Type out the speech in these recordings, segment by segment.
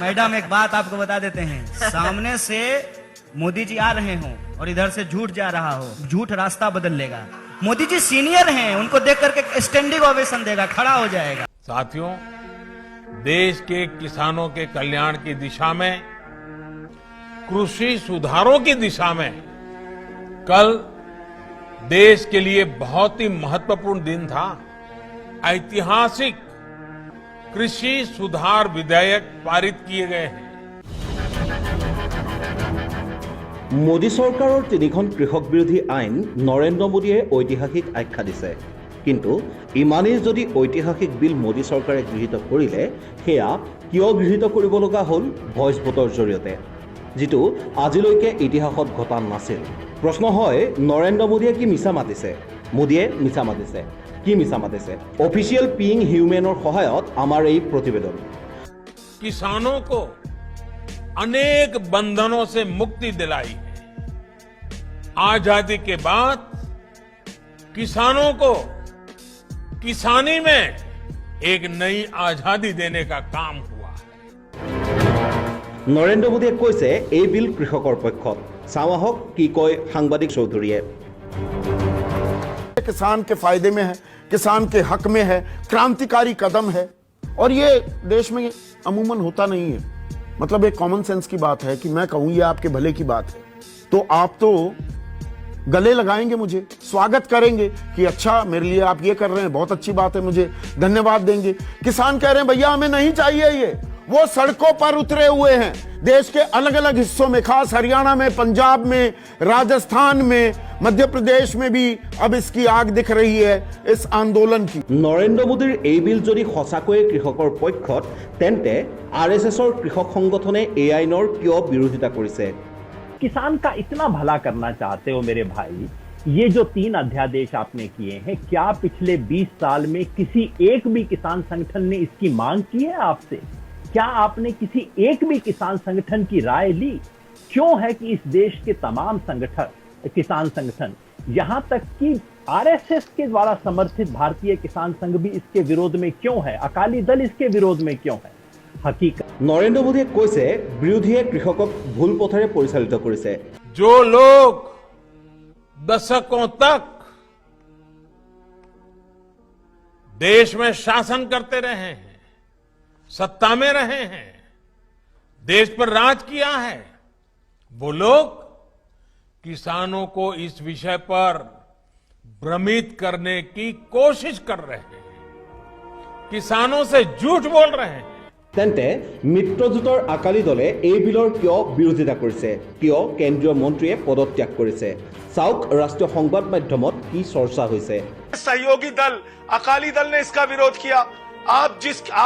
Madam एक बात आपको बता देते हैं, सामने से मोदी जी आ रहे हों और इधर से झूठ जा रहा हो, झूठ रास्ता बदल लेगा। मोदी जी सीनियर हैं, उनको देख करके स्टैंडिंग ओवेशन देगा, खड़ा हो जाएगा। साथियों, देश के किसानों के कल्याण की दिशा में, कृषि सुधारों की दिशा में कल देश के लिए बहुत ही महत्वपूर्ण दिन था। ऐतिहासिक कृषि सुधार विधेयक पारित किए गए हैं। মোদী চৰকাৰৰ তিনিখন কৃষক বিৰোধী আইন নৰেন্দ্ৰ মোদীয়ে ঐতিহাসিক আখ্যা দিছে। কিন্তু ইমানেই যদি ঐতিহাসিক বিল মোদী চৰকাৰে গৃহীত কৰিলে, সেয়া কিয় গৃহীত কৰিব লগা হ'ল ভইচ ভোটৰ জৰিয়তে, যিটো আজিলৈকে ইতিহাসত ঘটা নাছিল। প্ৰশ্ন হয়, নৰেন্দ্ৰ মোদীয়ে কি মিছা মাতিছে? মোদীয়ে মিছা মাতিছে। কি মিছা মাতিছে? অফিচিয়েল পিইং হিউমেনৰ সহায়ত আমাৰ এই প্ৰতিবেদন। किसानों को अनेक बंधनों से मुक्ति दिलाई है। आजादी के बाद किसानों को किसानी में एक नई आजादी देने का काम हुआ है। নৰেন্দ্ৰ মোদীয়ে কৈছে এই বিল কৃষকৰ পক্ষত। চাওঁ আহক কি কয় সাংবাদিক চৌধুৰীয়ে। किसान के फायदे में है, किसान के हक में है, क्रांतिकारी कदम है और ये देश में अमूमन होता नहीं है। मतलब एक कॉमन सेंस की बात है कि मैं कहूं ये आपके भले की बात है तो आप तो गले लगाएंगे, मुझे स्वागत करेंगे कि अच्छा मेरे लिए आप ये कर रहे हैं, बहुत अच्छी बात है, मुझे धन्यवाद देंगे। किसान कह रहे हैं भैया हमें नहीं चाहिए ये, वो सड़कों पर उतरे हुए हैं देश के अलग अलग हिस्सों में, खास हरियाणा में, पंजाब में, राजस्थान में, मध्य प्रदेश में भी अब इसकी आग दिख रही है इस आंदोलन की। নৰেন্দ্ৰ মোদীৰ এই বিল যদি সঁচাকৈয়ে কৃষকৰ পক্ষত, তেন্তে আৰএছএছৰ কৃষক সংগঠনে এই আইনৰ কিয় বিৰোধিতা কৰিছে? किसान का इतना भला करना चाहते हो मेरे भाई, ये जो 3 अध्यादेश आपने किए हैं, क्या पिछले 20 साल में किसी एक भी किसान संगठन ने इसकी मांग की है आपसे? क्या आपने किसी एक भी किसान संगठन की राय ली? क्यों है कि इस देश के तमाम किसान संगठन, यहां तक कि आरएसएस के द्वारा समर्थित भारतीय किसान संघ भी इसके विरोध में क्यों है? अकाली दल इसके विरोध में क्यों है? हकीकत নৰেন্দ্ৰ মোদীয়ে কৈছে বিৰোধীয়ে কৃষকক ভুল পথেৰে পৰিচালিত কৰিছে। जो लोग दशकों तक देश में शासन करते रहे हैं, सत्ता में रहे हैं, देश पर राज किया है, वो लोग किसानों को इस विषय पर भ्रमित करने की कोशिश कर रहे हैं, किसानों से झूठ बोल रहे हैं। তেন্তে মিত্ৰজোঁটৰ আকালি দলে এই বিলৰ কিয় বিৰোধিতা কৰিছে? কিয় কেন্দ্ৰীয় মন্ত্ৰীয়ে পদত্যাগ কৰিছে? চাওক ৰাষ্ট্ৰীয় সংবাদ মাধ্যমত কি চৰ্চা হৈছে। सहयोगी दल अकाली दल ने इसका विरोध किया।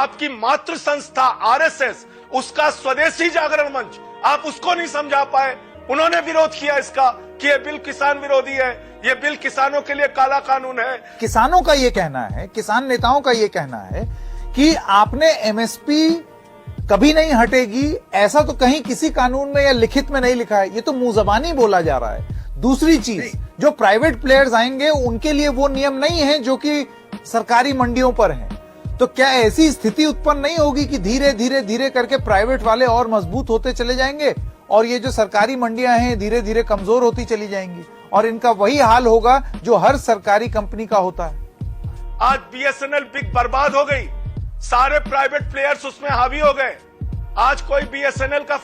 आपकी मातृ संस्था आरएसएस, उसका स्वदेशी जागरण मंच, आप उसको नहीं समझा पाए। उन्होंने विरोध किया इसका कि ये बिल किसान विरोधी है, ये बिल किसानों के लिए काला कानून है। किसानों का ये कहना है, किसान नेताओं का ये कहना है कि आपने एमएसपी कभी नहीं हटेगी, ऐसा तो कहीं किसी कानून में या लिखित में नहीं लिखा है, ये तो मुंह जबानी बोला जा रहा है। दूसरी चीज, जो प्राइवेट प्लेयर्स आएंगे उनके लिए वो नियम नहीं है जो कि सरकारी मंडियों पर हैं। तो क्या ऐसी स्थिति उत्पन्न नहीं होगी कि धीरे धीरे धीरे करके प्राइवेट वाले और मजबूत होते चले जाएंगे और ये जो सरकारी मंडियां हैं धीरे धीरे कमजोर होती चली जाएंगी और इनका वही हाल होगा जो हर सरकारी कंपनी का होता है। आज बीएसएनएल बिग बर्बाद हो गई, सारे प्राइवेट प्लेयर्स उसमें हावी हो गए। आज कोई बीएसएनएल का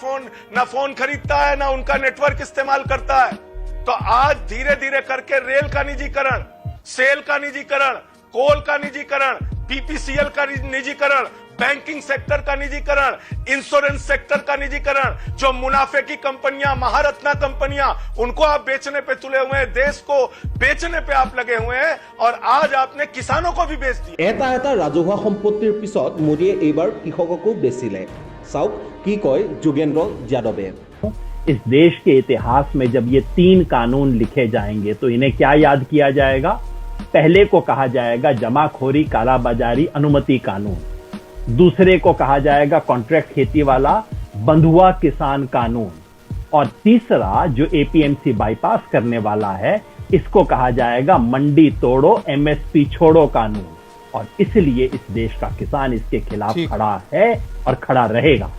फोन खरीदता है ना उनका नेटवर्क इस्तेमाल करता है। तो आज धीरे धीरे करके रेल का निजीकरण, सेल का निजीकरण, कोल का निजीकरण, बीपीसीएल का निजीकरण, बैंकिंग सेक्टर का निजीकरण, इंश्योरेंस सेक्टर का निजीकरण, जो मुनाफे की कंपनियां, महारत्ना कंपनियां, उनको आप बेचने पे तुले हुए हैं, देश को बेचने पे आप लगे हुए हैं और आज आपने किसानों को भी बेच दिया। এটা এটা ৰাজহুৱা সম্পত্তিৰ পিছত মোদীয়ে এইবাৰ কৃষককো বেচিলে। চাওক কি কয় যোগেন্দ্ৰ যাদৱে। इस देश के इतिहास में जब ये 3 कानून लिखे जाएंगे तो इन्हें क्या याद किया जाएगा? पहले को कहा जाएगा जमाखोरी कालाबाजारी अनुमति कानून, दूसरे को कहा जाएगा कॉन्ट्रैक्ट खेती वाला बंधुआ किसान कानून और तीसरा जो एपीएमसी बाईपास करने वाला है इसको कहा जाएगा मंडी तोड़ो एमएसपी छोड़ो कानून। और इसलिए इस देश का किसान इसके खिलाफ खड़ा है और खड़ा रहेगा।